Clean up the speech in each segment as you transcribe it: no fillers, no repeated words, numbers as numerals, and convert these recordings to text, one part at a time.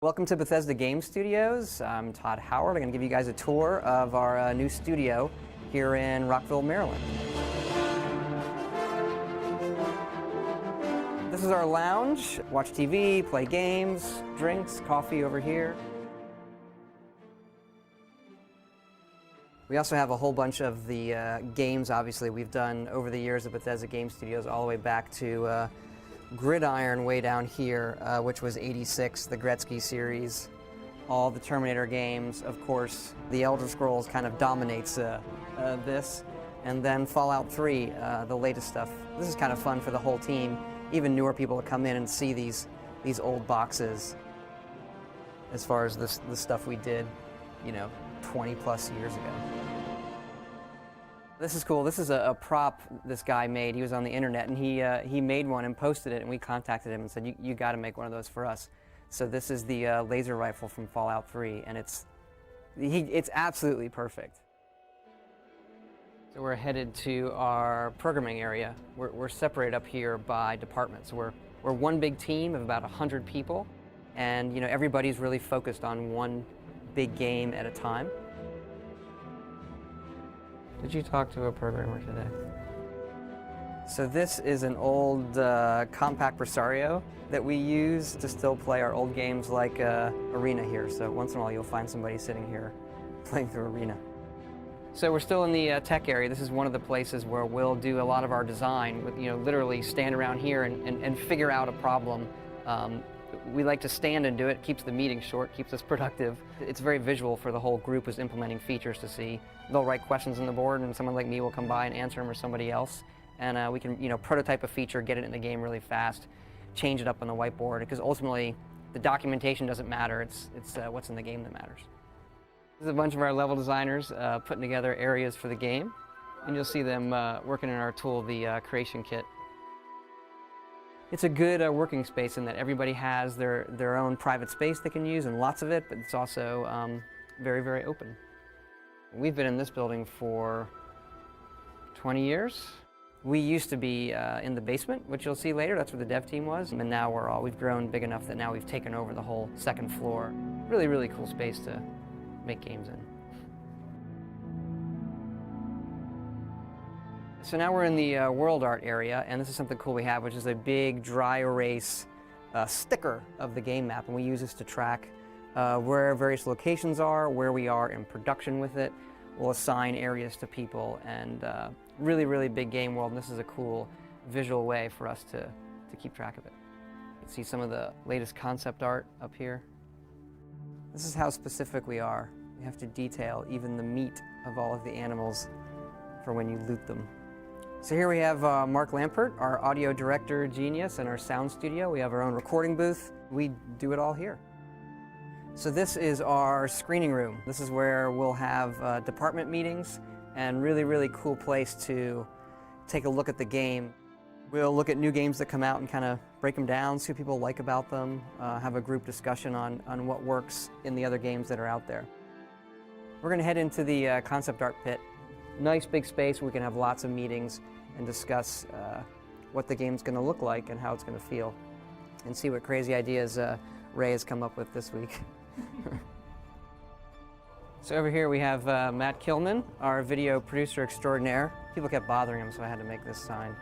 Welcome to Bethesda Game Studios. I'm Todd Howard. I'm going to give you guys a tour of our new studio here in Rockville, Maryland. This is our lounge. Watch TV, play games, drinks, coffee over here. We also have a whole bunch of the games, obviously, we've done over the years at Bethesda Game Studios, all the way back to Gridiron way down here, which was '86, the Gretzky series, all the Terminator games, of course. The Elder Scrolls kind of dominates this, and then Fallout 3, the latest stuff. This is kind of fun for the whole team, even newer people to come in and see these old boxes. As far as the stuff we did, 20 plus years ago. This is cool. This is a prop this guy made. He was on the internet and he made one and posted it, and we contacted him and said, you got to make one of those for us. So this is the laser rifle from Fallout 3, and it's absolutely perfect. So we're headed to our programming area. We're separated up here by departments. We're one big team of about 100 people, and everybody's really focused on one big game at a time. Did you talk to a programmer today? So this is an old compact Presario that we use to still play our old games like Arena here. So once in a while you'll find somebody sitting here playing through Arena. So we're still in the tech area. This is one of the places where we'll do a lot of our design. Literally stand around here and figure out a problem. We like to stand and do it. Keeps the meeting short, keeps us productive. It's very visual for the whole group who's implementing features to see. They'll write questions on the board, and someone like me will come by and answer them, or somebody else. And we can, prototype a feature, get it in the game really fast, change it up on the whiteboard, because ultimately the documentation doesn't matter. It's what's in the game that matters. This is a bunch of our level designers putting together areas for the game, and you'll see them working in our tool, the creation kit. It's a good working space in that everybody has their own private space they can use, and lots of it, but it's also very, very open. We've been in this building for 20 years. We used to be in the basement, which you'll see later. That's where the dev team was. And now we've grown big enough that now we've taken over the whole second floor. Really, really cool space to make games in. So now we're in the world art area, and this is something cool we have, which is a big dry erase sticker of the game map, and we use this to track where various locations are, where we are in production with it. We'll assign areas to people, and really, really big game world, and this is a cool visual way for us to keep track of it. You can see some of the latest concept art up here. This is how specific we are. We have to detail even the meat of all of the animals for when you loot them. So here we have Mark Lampert, our audio director genius, and our sound studio. We have our own recording booth. We do it all here. So this is our screening room. This is where we'll have department meetings, and really, really cool place to take a look at the game. We'll look at new games that come out and kind of break them down, see what people like about them, have a group discussion on what works in the other games that are out there. We're going to head into the concept art pit. Nice big space where we can have lots of meetings and discuss what the game's going to look like and how it's going to feel, and see what crazy ideas Ray has come up with this week. So over here we have Matt Kilman, our video producer extraordinaire. People kept bothering him, so I had to make this sign.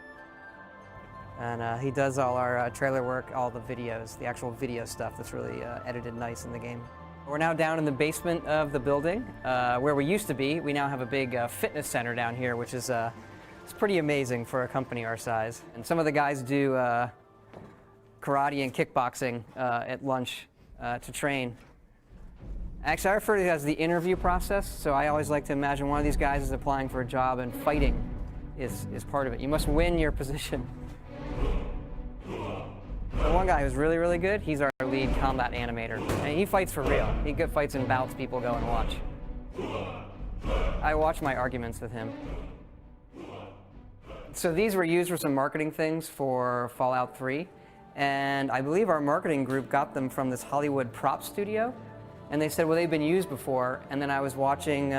And he does all our trailer work, all the videos, the actual video stuff that's really edited nice in the game. We're now down in the basement of the building, where we used to be. We now have a big fitness center down here, which is it's pretty amazing for a company our size. And some of the guys do karate and kickboxing at lunch to train. Actually, I refer to it as the interview process, so I always like to imagine one of these guys is applying for a job, and fighting is part of it. You must win your position. The one guy who's really, really good, he's our lead combat animator. And he fights for real. He fights in bouts people go and watch. I watch my arguments with him. So these were used for some marketing things for Fallout 3. And I believe our marketing group got them from this Hollywood prop studio. And they said, well, they've been used before. And then I was watching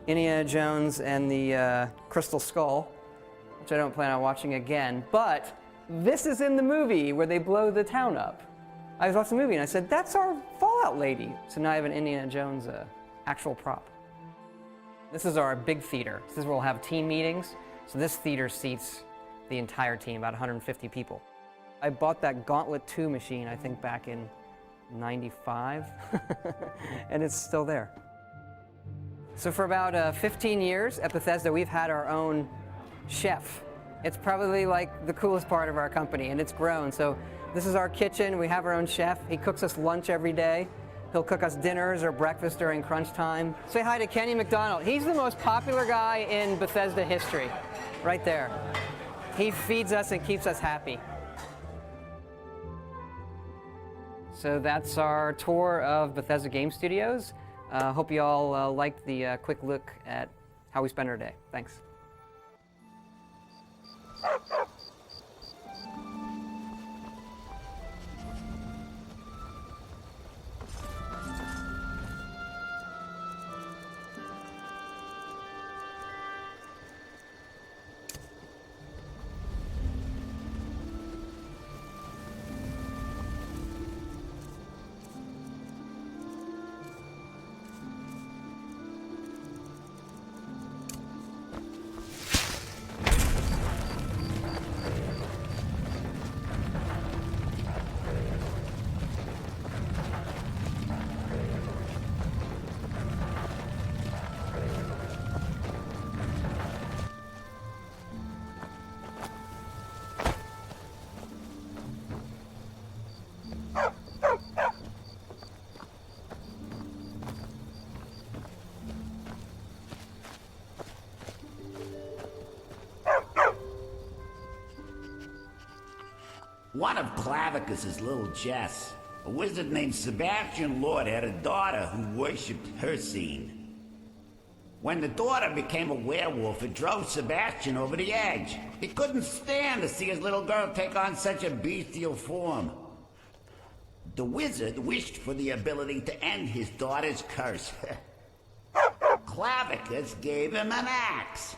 Indiana Jones and the Crystal Skull, which I don't plan on watching again. But this is in the movie where they blow the town up. I watched the movie and I said, that's our Fallout lady. So now I have an Indiana Jones actual prop. This is our big theater. This is where we'll have team meetings. So this theater seats the entire team, about 150 people. I bought that Gauntlet 2 machine, I think back in '95, and it's still there. So for about 15 years at Bethesda, we've had our own chef. It's probably like the coolest part of our company, and it's grown. So this is our kitchen. We have our own chef. He cooks us lunch every day. He'll cook us dinners or breakfast during crunch time. Say hi to Kenny McDonald. He's the most popular guy in Bethesda history, right there. He feeds us and keeps us happy. So that's our tour of Bethesda Game Studios. Hope you all liked the quick look at how we spend our day. Thanks. One of Clavicus's little Jess, a wizard named Sebastian Lord, had a daughter who worshipped Hercene. When the daughter became a werewolf, it drove Sebastian over the edge. He couldn't stand to see his little girl take on such a bestial form. The wizard wished for the ability to end his daughter's curse. Clavicus gave him an axe.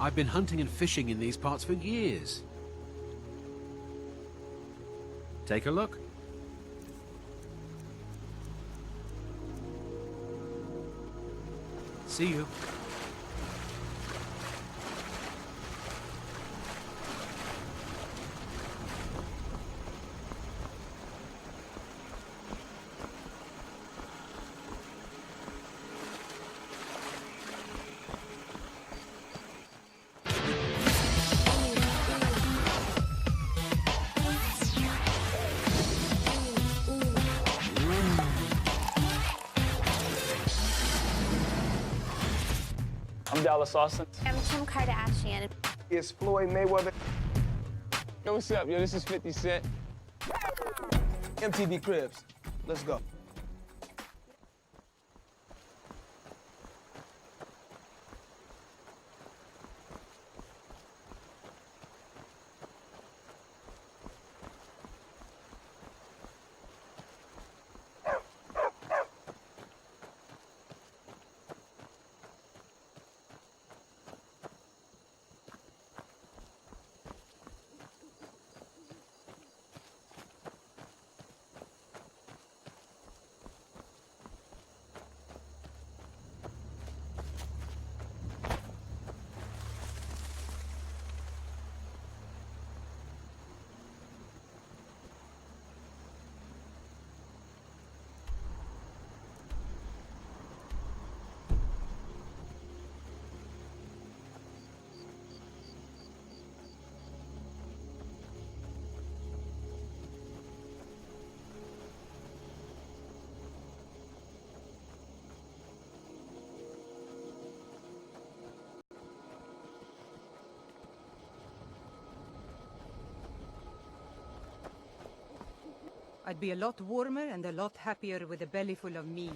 I've been hunting and fishing in these parts for years. Take a look. See you. I'm Dallas Austin. I'm Kim Kardashian. It's Floyd Mayweather. Yo, what's up? Yo, this is 50 Cent. MTB Cribs. Let's go. I'd be a lot warmer and a lot happier with a belly full of meat.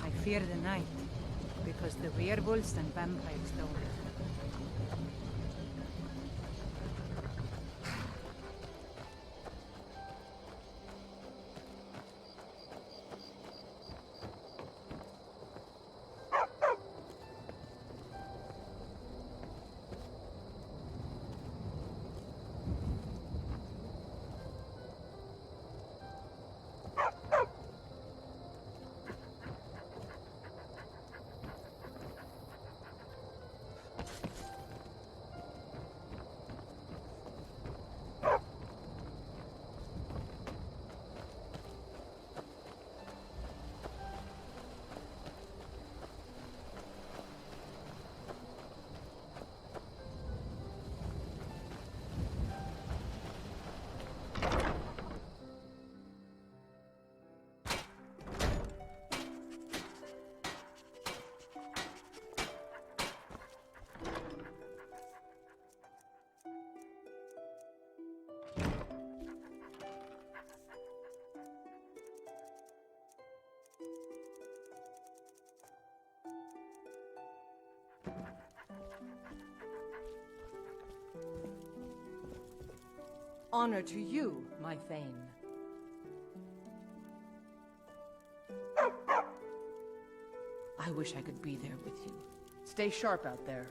I fear the night, because the werewolves and vampires don't. Honor to you, my Thane. I wish I could be there with you. Stay sharp out there.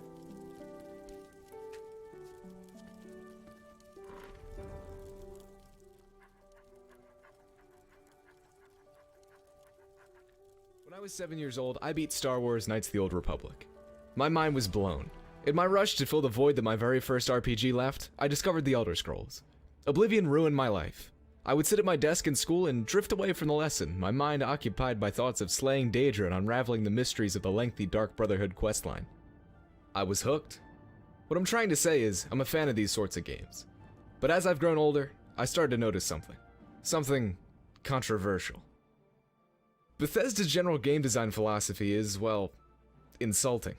When I was 7 years old, I beat Star Wars Knights of the Old Republic. My mind was blown. In my rush to fill the void that my very first RPG left, I discovered the Elder Scrolls. Oblivion ruined my life. I would sit at my desk in school and drift away from the lesson, my mind occupied by thoughts of slaying Daedra and unraveling the mysteries of the lengthy Dark Brotherhood questline. I was hooked. What I'm trying to say is, I'm a fan of these sorts of games. But as I've grown older, I started to notice something. Something controversial. Bethesda's general game design philosophy is, well, insulting.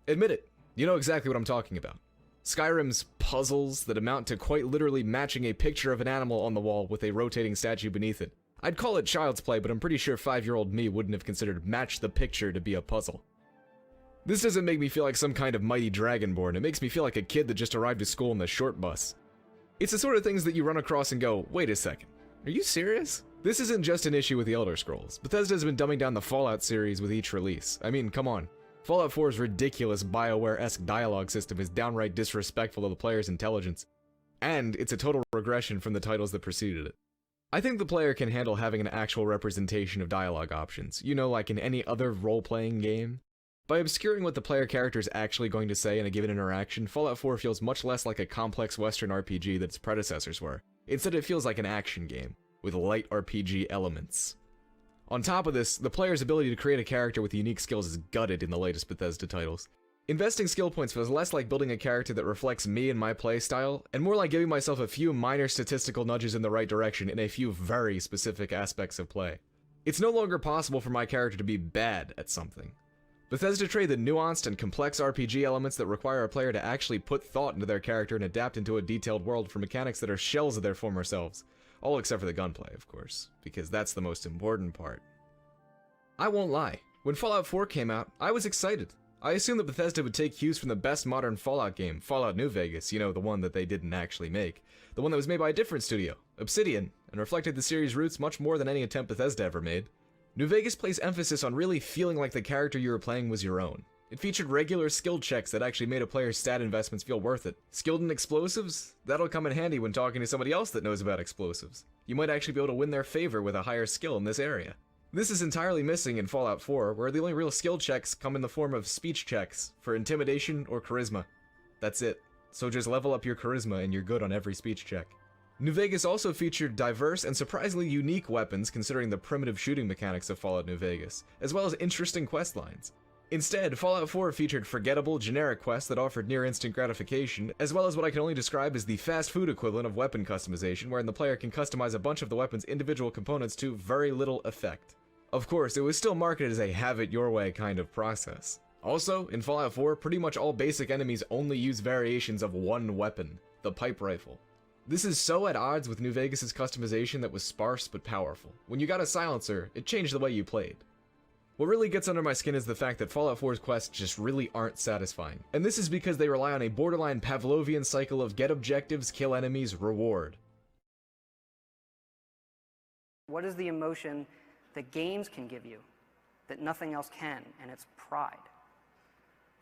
Admit it, you know exactly what I'm talking about. Skyrim's puzzles that amount to quite literally matching a picture of an animal on the wall with a rotating statue beneath it. I'd call it child's play, but I'm pretty sure 5-year-old me wouldn't have considered match the picture to be a puzzle. This doesn't make me feel like some kind of mighty dragonborn, it makes me feel like a kid that just arrived to school in the short bus. It's the sort of things that you run across and go, wait a second, are you serious? This isn't just an issue with the Elder Scrolls. Bethesda has been dumbing down the Fallout series with each release. I mean, come on. Fallout 4's ridiculous BioWare-esque dialogue system is downright disrespectful of the player's intelligence. And it's a total regression from the titles that preceded it. I think the player can handle having an actual representation of dialogue options, you know, like in any other role-playing game. By obscuring what the player character is actually going to say in a given interaction, Fallout 4 feels much less like a complex Western RPG that its predecessors were. Instead, it feels like an action game, with light RPG elements. On top of this, the player's ability to create a character with unique skills is gutted in the latest Bethesda titles. Investing skill points feels less like building a character that reflects me and my playstyle, and more like giving myself a few minor statistical nudges in the right direction in a few very specific aspects of play. It's no longer possible for my character to be bad at something. Bethesda trade the nuanced and complex RPG elements that require a player to actually put thought into their character and adapt into a detailed world for mechanics that are shells of their former selves. All except for the gunplay, of course, because that's the most important part. I won't lie, when Fallout 4 came out, I was excited. I assumed that Bethesda would take cues from the best modern Fallout game, Fallout New Vegas, you know, the one that they didn't actually make. The one that was made by a different studio, Obsidian, and reflected the series' roots much more than any attempt Bethesda ever made. New Vegas placed emphasis on really feeling like the character you were playing was your own. It featured regular skill checks that actually made a player's stat investments feel worth it. Skilled in explosives? That'll come in handy when talking to somebody else that knows about explosives. You might actually be able to win their favor with a higher skill in this area. This is entirely missing in Fallout 4, where the only real skill checks come in the form of speech checks for intimidation or charisma. That's it. So just level up your charisma and you're good on every speech check. New Vegas also featured diverse and surprisingly unique weapons considering the primitive shooting mechanics of Fallout New Vegas, as well as interesting quest lines. Instead, Fallout 4 featured forgettable, generic quests that offered near-instant gratification, as well as what I can only describe as the fast food equivalent of weapon customization, wherein the player can customize a bunch of the weapon's individual components to very little effect. Of course, it was still marketed as a have-it-your-way kind of process. Also, in Fallout 4, pretty much all basic enemies only use variations of one weapon, the pipe rifle. This is so at odds with New Vegas' customization that was sparse but powerful. When you got a silencer, it changed the way you played. What really gets under my skin is the fact that Fallout 4's quests just really aren't satisfying. And this is because they rely on a borderline Pavlovian cycle of get objectives, kill enemies, reward. What is the emotion that games can give you that nothing else can? And it's pride.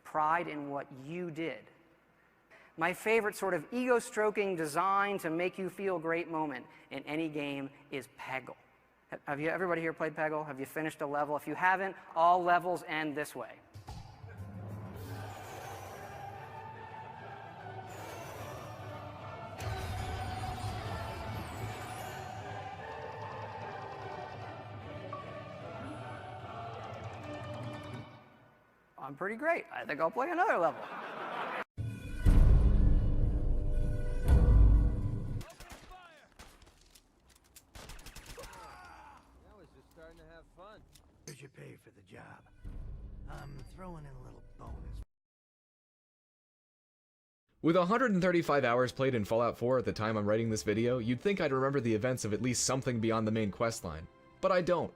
Pride in what you did. My favorite sort of ego-stroking design to make you feel great moment in any game is Peggle. Have you, everybody here played Peggle? Have you finished a level? If you haven't, all levels end this way. I'm pretty great. I think I'll play another level. Here's your pay for the job. I'm throwing in a little bonus. With 135 hours played in Fallout 4 at the time I'm writing this video, you'd think I'd remember the events of at least something beyond the main questline. But I don't.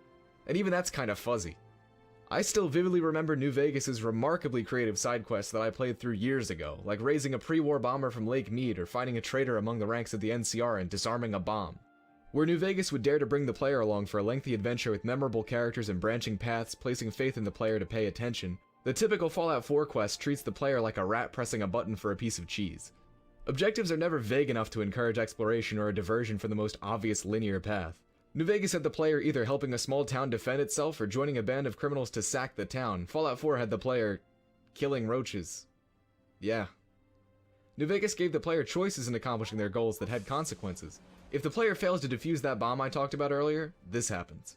And even that's kind of fuzzy. I still vividly remember New Vegas' remarkably creative side quests that I played through years ago, like raising a pre-war bomber from Lake Mead or finding a traitor among the ranks of the NCR and disarming a bomb. where New Vegas would dare to bring the player along for a lengthy adventure with memorable characters and branching paths, placing faith in the player to pay attention. The typical Fallout 4 quest treats the player like a rat pressing a button for a piece of cheese. Objectives are never vague enough to encourage exploration or a diversion from the most obvious linear path. New Vegas had the player either helping a small town defend itself or joining a band of criminals to sack the town. Fallout 4 had the player killing roaches. Yeah. New Vegas gave the player choices in accomplishing their goals that had consequences. If the player fails to defuse that bomb I talked about earlier, this happens.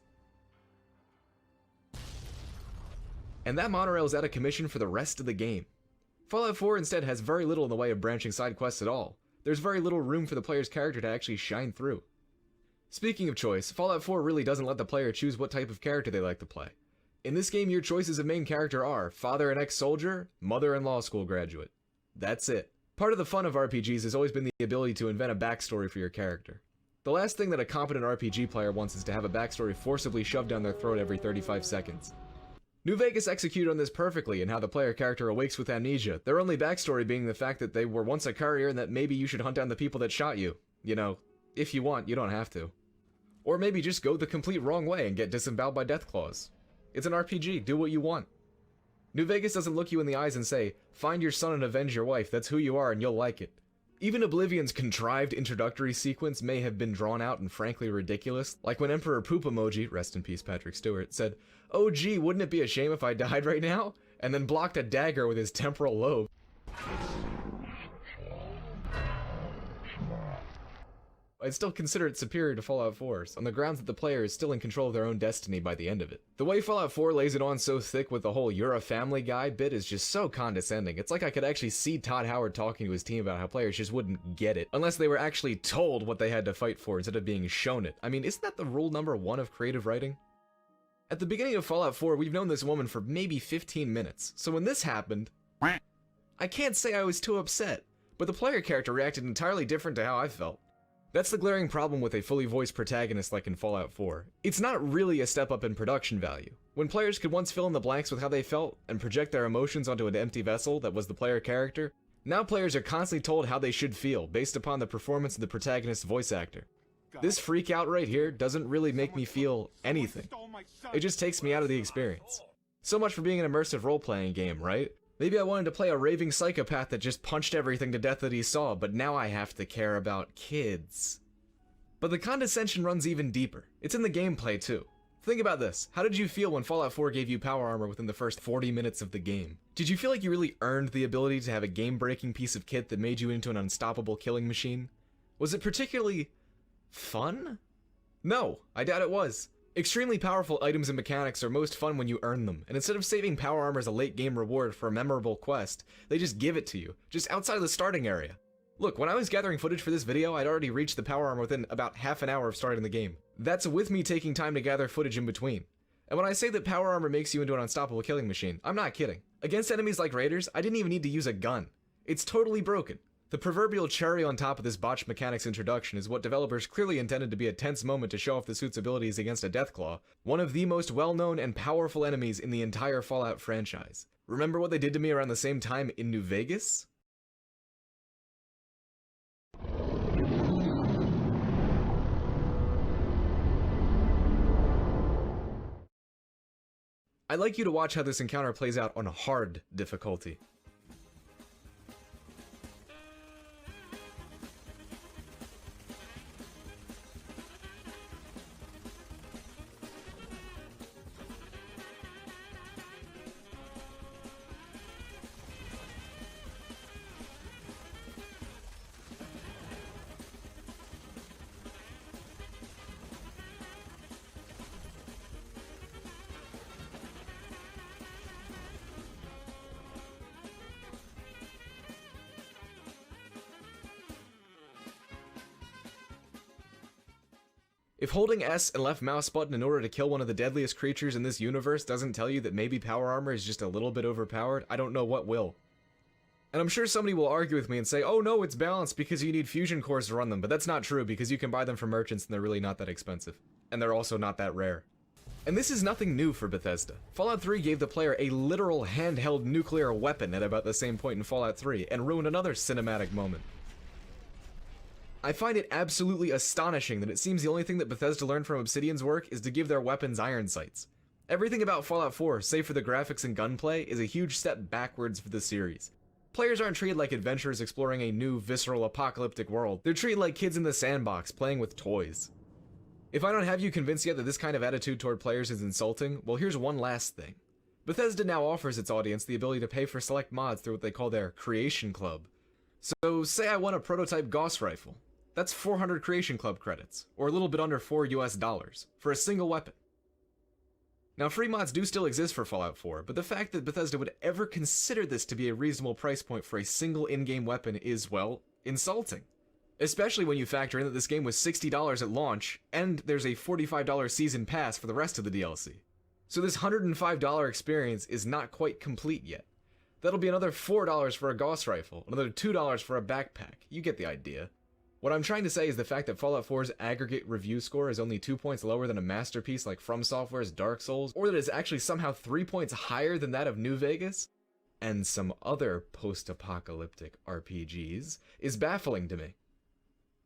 And that monorail is out of commission for the rest of the game. Fallout 4 instead has very little in the way of branching side quests at all. There's very little room for the player's character to actually shine through. Speaking of choice, Fallout 4 really doesn't let the player choose what type of character they like to play. In this game, your choices of main character are father and ex-soldier, mother and law school graduate. That's it. Part of the fun of RPGs has always been the ability to invent a backstory for your character. The last thing that a competent RPG player wants is to have a backstory forcibly shoved down their throat every 35 seconds. New Vegas executed on this perfectly in how the player character awakes with amnesia, their only backstory being the fact that they were once a courier and that maybe you should hunt down the people that shot you. You know, if you want, you don't have to. Or maybe just go the complete wrong way and get disemboweled by Deathclaws. It's an RPG, do what you want. New Vegas doesn't look you in the eyes and say, find your son and avenge your wife, that's who you are and you'll like it. Even Oblivion's contrived introductory sequence may have been drawn out and frankly ridiculous, like when Emperor Poop Emoji, rest in peace Patrick Stewart, said, oh gee, wouldn't it be a shame if I died right now? And then blocked a dagger with his temporal lobe. I'd still consider it superior to Fallout 4's, on the grounds that the player is still in control of their own destiny by the end of it. The way Fallout 4 lays it on so thick with the whole "you're a family guy" bit is just so condescending. It's like I could actually see Todd Howard talking to his team about how players just wouldn't get it, unless they were actually told what they had to fight for instead of being shown it. I mean, isn't that the rule number 1 of creative writing? At the beginning of Fallout 4, we've known this woman for maybe 15 minutes, so when this happened, I can't say I was too upset, but the player character reacted entirely different to how I felt. That's the glaring problem with a fully voiced protagonist like in Fallout 4. It's not really a step up in production value. When players could once fill in the blanks with how they felt and project their emotions onto an empty vessel that was the player character, now players are constantly told how they should feel based upon the performance of the protagonist's voice actor. This freak out right here doesn't really make me feel anything. It just takes me out of the experience. So much for being an immersive role-playing game, right? Maybe I wanted to play a raving psychopath that just punched everything to death that he saw, but now I have to care about kids. But the condescension runs even deeper. It's in the gameplay too. Think about this. How did you feel when Fallout 4 gave you power armor within the first 40 minutes of the game? Did you feel like you really earned the ability to have a game-breaking piece of kit that made you into an unstoppable killing machine? Was it particularly fun? No, I doubt it was. Extremely powerful items and mechanics are most fun when you earn them, and instead of saving power armor as a late game reward for a memorable quest, they just give it to you, just outside of the starting area. Look, when I was gathering footage for this video, I'd already reached the power armor within about half an hour of starting the game. That's with me taking time to gather footage in between. And when I say that power armor makes you into an unstoppable killing machine, I'm not kidding. Against enemies like raiders, I didn't even need to use a gun. It's totally broken. The proverbial cherry on top of this botched mechanics introduction is what developers clearly intended to be a tense moment to show off the suit's abilities against a Deathclaw, one of the most well-known and powerful enemies in the entire Fallout franchise. Remember what they did to me around the same time in New Vegas? I'd like you to watch how this encounter plays out on hard difficulty. If holding S and left mouse button in order to kill one of the deadliest creatures in this universe doesn't tell you that maybe power armor is just a little bit overpowered, I don't know what will. And I'm sure somebody will argue with me and say, oh no, it's balanced because you need fusion cores to run them, but that's not true because you can buy them from merchants and they're really not that expensive. And they're also not that rare. And this is nothing new for Bethesda. Fallout 3 gave the player a literal handheld nuclear weapon at about the same point in Fallout 3 and ruined another cinematic moment. I find it absolutely astonishing that it seems the only thing that Bethesda learned from Obsidian's work is to give their weapons iron sights. Everything about Fallout 4, save for the graphics and gunplay, is a huge step backwards for the series. Players aren't treated like adventurers exploring a new, visceral, apocalyptic world. They're treated like kids in the sandbox, playing with toys. If I don't have you convinced yet that this kind of attitude toward players is insulting, well, here's one last thing. Bethesda now offers its audience the ability to pay for select mods through what they call their Creation Club. So, say I want a prototype Gauss rifle. That's 400 Creation Club credits, or a little bit under $4 US, for a single weapon. Now, free mods do still exist for Fallout 4, but the fact that Bethesda would ever consider this to be a reasonable price point for a single in-game weapon is, well, insulting. Especially when you factor in that this game was $60 at launch, and there's a $45 season pass for the rest of the DLC. So this $105 experience is not quite complete yet. That'll be another $4 for a Gauss rifle, another $2 for a backpack. You get the idea. What I'm trying to say is the fact that Fallout 4's aggregate review score is only 2 points lower than a masterpiece like From Software's Dark Souls, or that it's actually somehow 3 points higher than that of New Vegas, and some other post-apocalyptic RPGs, is baffling to me.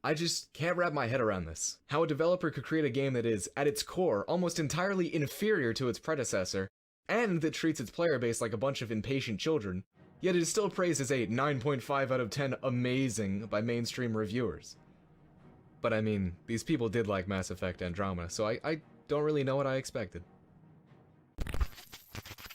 I just can't wrap my head around this. How a developer could create a game that is, at its core, almost entirely inferior to its predecessor, and that treats its player base like a bunch of impatient children, yet it is still praised as a 9.5 out of 10 amazing by mainstream reviewers. But I mean, these people did like Mass Effect Andromeda, so I don't really know what I expected.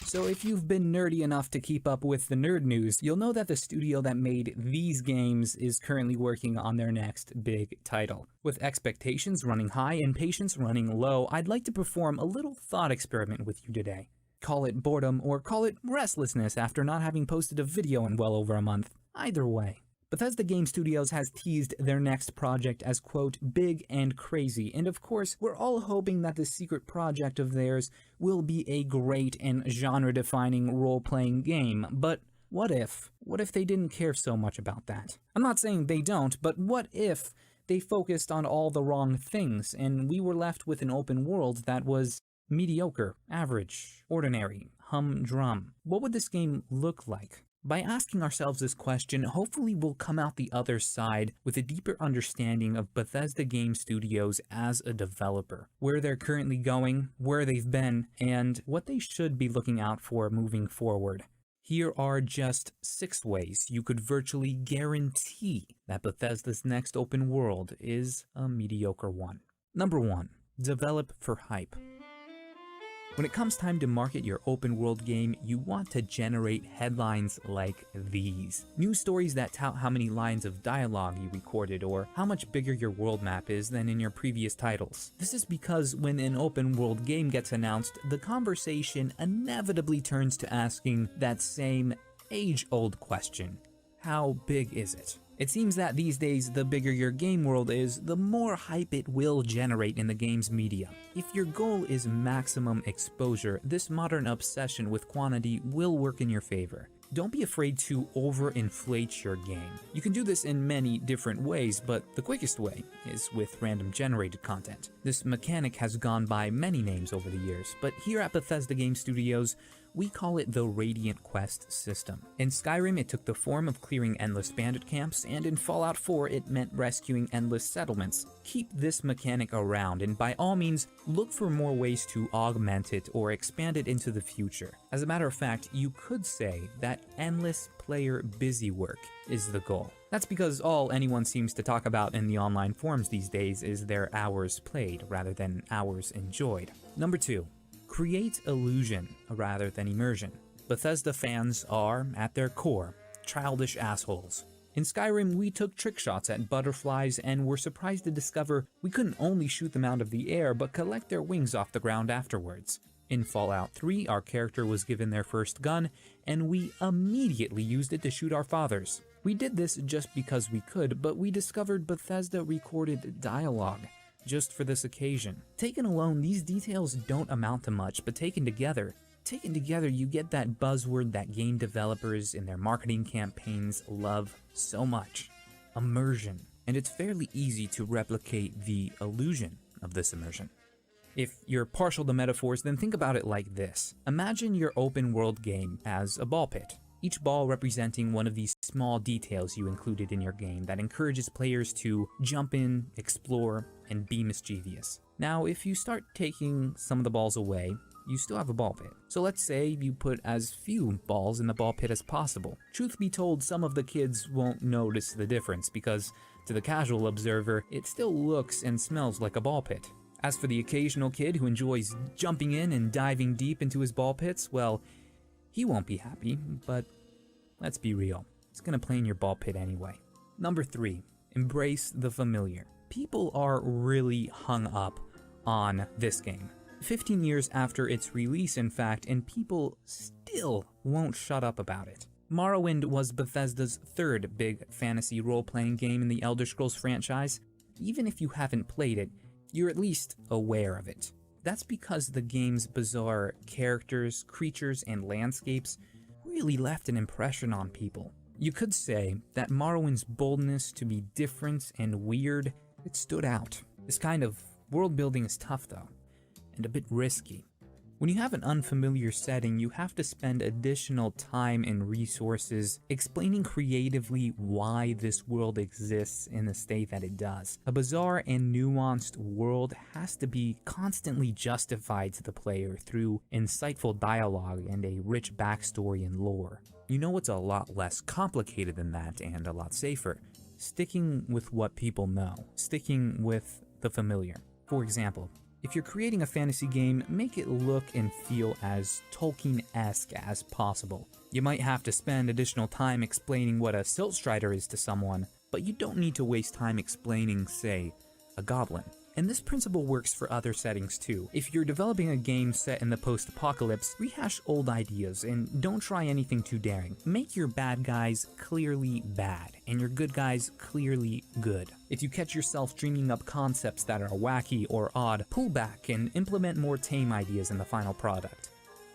So if you've been nerdy enough to keep up with the nerd news, you'll know that the studio that made these games is currently working on their next big title. With expectations running high and patience running low, I'd like to perform a little thought experiment with you today. Call it boredom or call it restlessness after not having posted a video in well over a month. Either way. Bethesda Game Studios has teased their next project as, quote, big and crazy, and of course, we're all hoping that this secret project of theirs will be a great and genre-defining role-playing game, but what if? What if they didn't care so much about that? I'm not saying they don't, but what if they focused on all the wrong things, and we were left with an open world that was mediocre, average, ordinary, humdrum? What would this game look like? By asking ourselves this question, hopefully we'll come out the other side with a deeper understanding of Bethesda Game Studios as a developer, where they're currently going, where they've been, and what they should be looking out for moving forward. Here are just 6 ways you could virtually guarantee that Bethesda's next open world is a mediocre one. Number 1. Develop for hype. When it comes time to market your open world game, you want to generate headlines like these. News stories that tout how many lines of dialogue you recorded or how much bigger your world map is than in your previous titles. This is because when an open world game gets announced, the conversation inevitably turns to asking that same age-old question: how big is it? It seems that these days, the bigger your game world is, the more hype it will generate in the game's media. If your goal is maximum exposure, this modern obsession with quantity will work in your favor. Don't be afraid to overinflate your game. You can do this in many different ways, but the quickest way is with random generated content. This mechanic has gone by many names over the years, but here at Bethesda Game Studios, we call it the Radiant Quest system. In Skyrim, it took the form of clearing endless bandit camps, and in Fallout 4, it meant rescuing endless settlements. Keep this mechanic around, and by all means, look for more ways to augment it or expand it into the future. As a matter of fact, you could say that endless player busy work is the goal. That's because all anyone seems to talk about in the online forums these days is their hours played rather than hours enjoyed. Number 2. Create illusion rather than immersion. Bethesda fans are, at their core, childish assholes. In Skyrim, we took trick shots at butterflies and were surprised to discover we couldn't only shoot them out of the air but collect their wings off the ground afterwards. In Fallout 3, our character was given their first gun, and we immediately used it to shoot our fathers. We did this just because we could, but we discovered Bethesda recorded dialogue just for this occasion. Taken alone, these details don't amount to much, but taken together, you get that buzzword that game developers in their marketing campaigns love so much: immersion. And it's fairly easy to replicate the illusion of this immersion. If you're partial to metaphors, then think about it like this. Imagine your open world game as a ball pit. each ball representing one of these small details you included in your game that encourages players to jump in, explore, and be mischievous. Now, if you start taking some of the balls away, you still have a ball pit. So let's say you put as few balls in the ball pit as possible. Truth be told, some of the kids won't notice the difference because, to the casual observer, it still looks and smells like a ball pit. As for the occasional kid who enjoys jumping in and diving deep into his ball pits, well, he won't be happy, but let's be real, it's gonna play in your ball pit anyway. Number 3, embrace the familiar. People are really hung up on this game. 15 years after its release, in fact, and people still won't shut up about it. Morrowind was Bethesda's third big fantasy role-playing game in the Elder Scrolls franchise. Even if you haven't played it, you're at least aware of it. That's because the game's bizarre characters, creatures, and landscapes really left an impression on people. You could say that Morrowind's boldness to be different and weird, it stood out. This kind of world building is tough though, and a bit risky. When you have an unfamiliar setting, you have to spend additional time and resources explaining creatively why this world exists in the state that it does. A bizarre and nuanced world has to be constantly justified to the player through insightful dialogue and a rich backstory and lore. You know what's a lot less complicated than that and a lot safer? Sticking with what people know, sticking with the familiar. For example, if you're creating a fantasy game, make it look and feel as Tolkien-esque as possible. You might have to spend additional time explaining what a silt strider is to someone, but you don't need to waste time explaining, say, a goblin. And this principle works for other settings too. If you're developing a game set in the post-apocalypse, rehash old ideas and don't try anything too daring. Make your bad guys clearly bad, and your good guys clearly good. If you catch yourself dreaming up concepts that are wacky or odd, pull back and implement more tame ideas in the final product.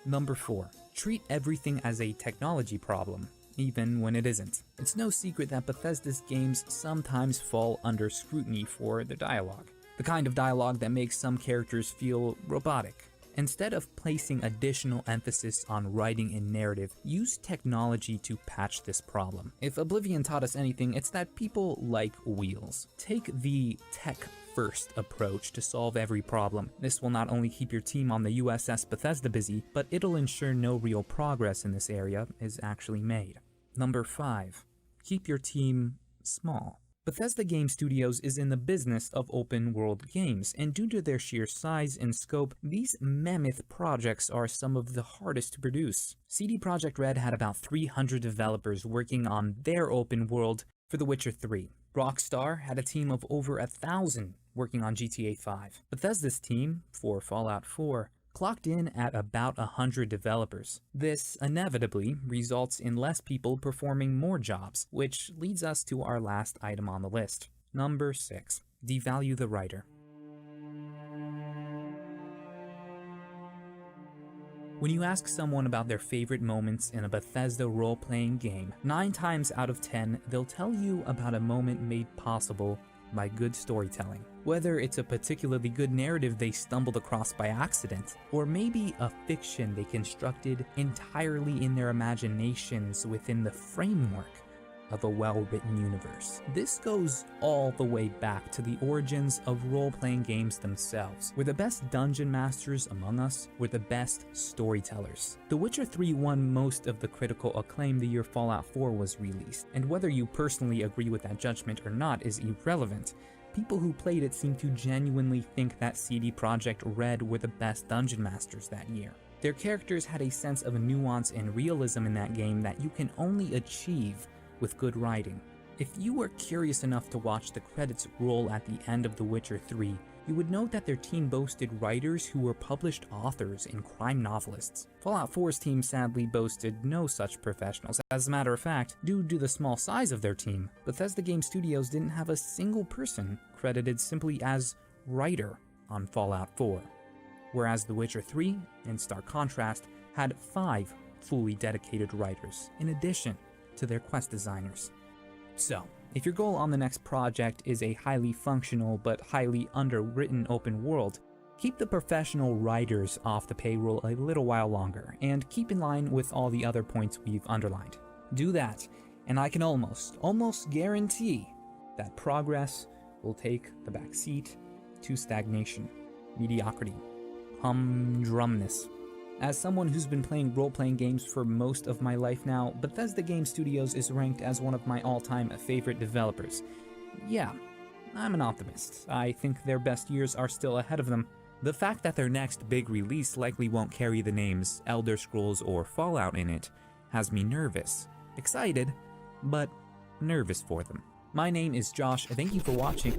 Number 4. Treat everything as a technology problem, even when it isn't. It's no secret that Bethesda's games sometimes fall under scrutiny for their dialogue. The kind of dialogue that makes some characters feel robotic. Instead of placing additional emphasis on writing and narrative, use technology to patch this problem. If Oblivion taught us anything, it's that people like wheels. Take the tech-first approach to solve every problem. This will not only keep your team on the USS Bethesda busy, but it'll ensure no real progress in this area is actually made. Number 5. Keep your team small. Bethesda Game Studios is in the business of open-world games, and due to their sheer size and scope, these mammoth projects are some of the hardest to produce. CD Projekt Red had about 300 developers working on their open world for The Witcher 3. Rockstar had a team of over 1,000 working on GTA 5. Bethesda's team, for Fallout 4, clocked in at about 100 developers. This inevitably results in less people performing more jobs, which leads us to our last item on the list. Number 6. Devalue the writer. When you ask someone about their favorite moments in a Bethesda role-playing game, 9 times out of 10, they'll tell you about a moment made possible by good storytelling. Whether it's a particularly good narrative they stumbled across by accident, or maybe a fiction they constructed entirely in their imaginations within the framework of a well-written universe. This goes all the way back to the origins of role-playing games themselves, where the best dungeon masters among us were the best storytellers. The Witcher 3 won most of the critical acclaim the year Fallout 4 was released, and whether you personally agree with that judgment or not is irrelevant. People who played it seem to genuinely think that CD Projekt Red were the best dungeon masters that year. Their characters had a sense of nuance and realism in that game that you can only achieve with good writing. If you were curious enough to watch the credits roll at the end of The Witcher 3, you would note that their team boasted writers who were published authors and crime novelists. Fallout 4's team sadly boasted no such professionals. As a matter of fact, due to the small size of their team, Bethesda Game Studios didn't have a single person credited simply as writer on Fallout 4, whereas The Witcher 3, in stark contrast, had 5 fully dedicated writers, in addition to their quest designers. So, if your goal on the next project is a highly functional but highly underwritten open world, Keep the professional writers off the payroll a little while longer, and keep in line with all the other points we've underlined. Do that, and I can almost guarantee that progress will take the back seat to stagnation, mediocrity, humdrumness. As someone who's been playing role-playing games for most of my life now, Bethesda Game Studios is ranked as one of my all-time favorite developers. Yeah, I'm an optimist. I think their best years are still ahead of them. The fact that their next big release likely won't carry the names Elder Scrolls or Fallout in it has me nervous. Excited, but nervous for them. My name is Josh, thank you for watching.